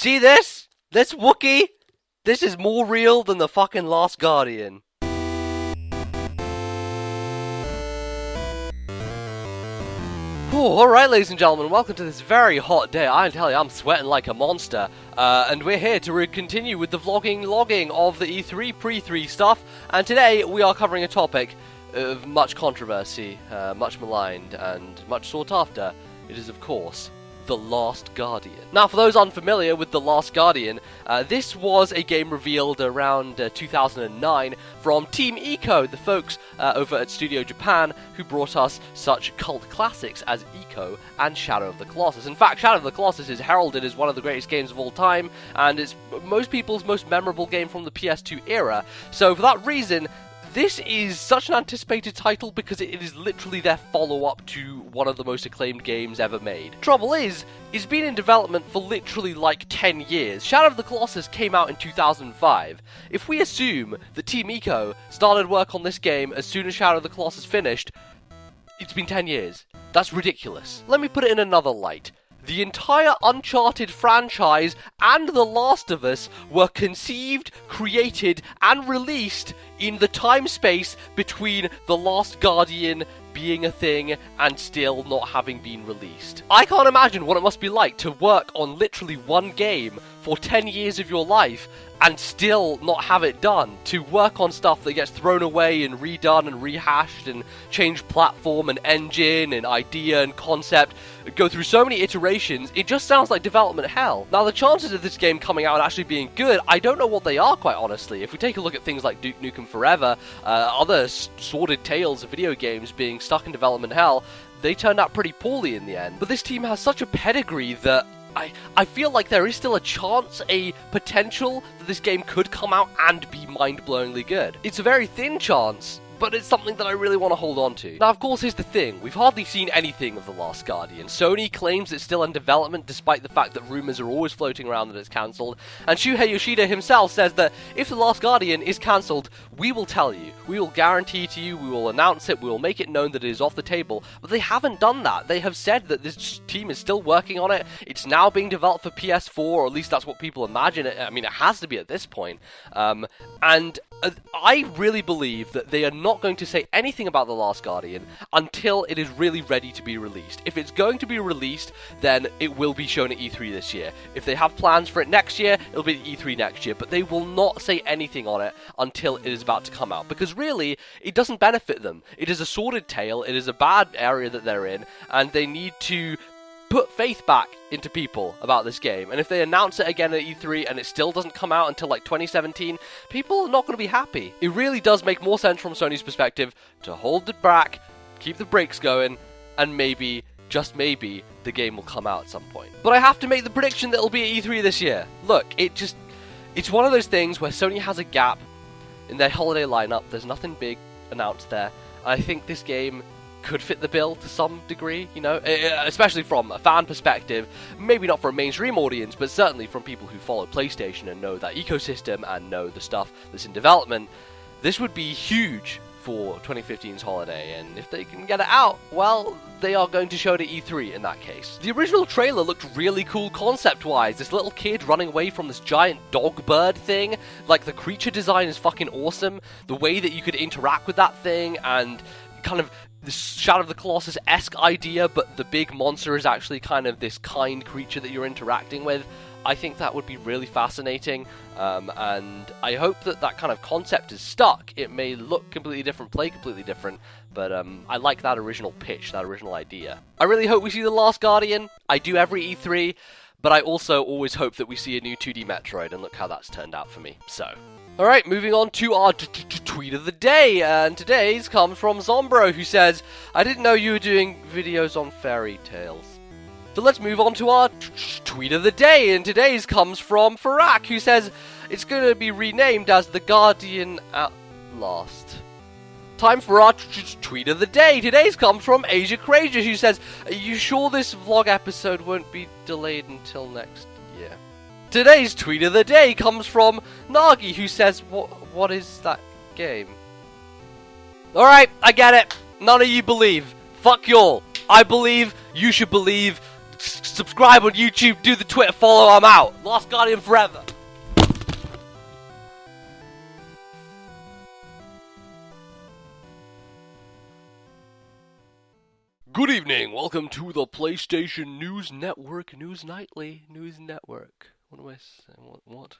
See this? This Wookiee? This is more real than the fucking Last Guardian. Alright, ladies and gentlemen, welcome to this very hot day. I tell you, I'm sweating like a monster. And we're here to continue with the logging of the E3 pre-3 stuff. And today, we are covering a topic of much controversy, much maligned, and much sought after. It is, of course, The Last Guardian. Now, for those unfamiliar with The Last Guardian, this was a game revealed around 2009 from Team Eco, the folks over at Studio Japan, who brought us such cult classics as Eco and Shadow of the Colossus. In fact, Shadow of the Colossus is heralded as one of the greatest games of all time, and it's most people's most memorable game from the PS2 era. So for that reason, this is such an anticipated title because it is literally their follow-up to one of the most acclaimed games ever made. Trouble is, it's been in development for literally like 10 years. Shadow of the Colossus came out in 2005. If we assume that Team Eco started work on this game as soon as Shadow of the Colossus finished, it's been 10 years. That's ridiculous. Let me put it in another light. The entire Uncharted franchise and The Last of Us were conceived, created, and released in the time-space between The Last Guardian being a thing and still not having been released. I can't imagine what it must be like to work on literally one game for 10 years of your life and still not have it done. To work on stuff that gets thrown away and redone and rehashed and change platform and engine and idea and concept, go through so many iterations, it just sounds like development hell. Now, the chances of this game coming out and actually being good, I don't know what they are, quite honestly. If we take a look at things like Duke Nukem Forever, other sordid tales of video games being stuck in development hell, they turned out pretty poorly in the end. But this team has such a pedigree that I feel like there is still a chance, a potential, that this game could come out and be mind-blowingly good. It's a very thin chance, but it's something that I really want to hold on to. Now, of course, here's the thing. We've hardly seen anything of The Last Guardian. Sony claims it's still in development, despite the fact that rumors are always floating around that it's cancelled. And Shuhei Yoshida himself says that if The Last Guardian is cancelled, we will tell you. We will guarantee to you, we will announce it, we will make it known that it is off the table. But they haven't done that. They have said that this team is still working on it. It's now being developed for PS4, or at least that's what people imagine it. I mean, it has to be at this point. I really believe that they are not going to say anything about The Last Guardian until it is really ready to be released. If it's going to be released, then it will be shown at E3 this year. If they have plans for it next year, it'll be at E3 next year, but they will not say anything on it until it is about to come out, because really, it doesn't benefit them. It is a sordid tale, it is a bad area that they're in, and they need to put faith back into people about this game. And if they announce it again at E3 and it still doesn't come out until like 2017, people are not going to be happy. It really does make more sense from Sony's perspective to hold it back, keep the brakes going, and maybe, just maybe, the game will come out at some point. But I have to make the prediction that it'll be at E3 this year. Look, it's one of those things where Sony has a gap in their holiday lineup. There's nothing big announced there. I think this game could fit the bill to some degree, you know, especially from a fan perspective, maybe not for a mainstream audience, but certainly from people who follow PlayStation and know that ecosystem and know the stuff that's in development. This would be huge for 2015's holiday, and if they can get it out, well, they are going to show it at E3 in that case. The original trailer looked really cool concept-wise. This little kid running away from this giant dog bird thing, like the creature design is fucking awesome. The way that you could interact with that thing and kind of this Shadow of the Colossus-esque idea, but the big monster is actually kind of this kind creature that you're interacting with. I think that would be really fascinating, and I hope that that kind of concept is stuck. It may look completely different, play completely different, but I like that original pitch, that original idea. I really hope we see The Last Guardian. I do every E3, but I also always hope that we see a new 2D Metroid, and look how that's turned out for me. So, alright, moving on to our tweet of the day, and today's comes from Zombro, who says, I didn't know you were doing videos on fairy tales. So let's move on to our tweet of the day, and today's comes from Farak, who says, it's going to be renamed as The Guardian at Last. Time for our tweet of the day. Today's comes from Asia Crazier, who says, are you sure this vlog episode won't be delayed until next year? Today's tweet of the day comes from Nagi, who says, what is that game? Alright, I get it. None of you believe. Fuck y'all. I believe, you should believe. subscribe on YouTube, do the Twitter follow, I'm out. Last Guardian forever. Good evening, welcome to the PlayStation News Network, News Nightly, News Network. What am I saying? What?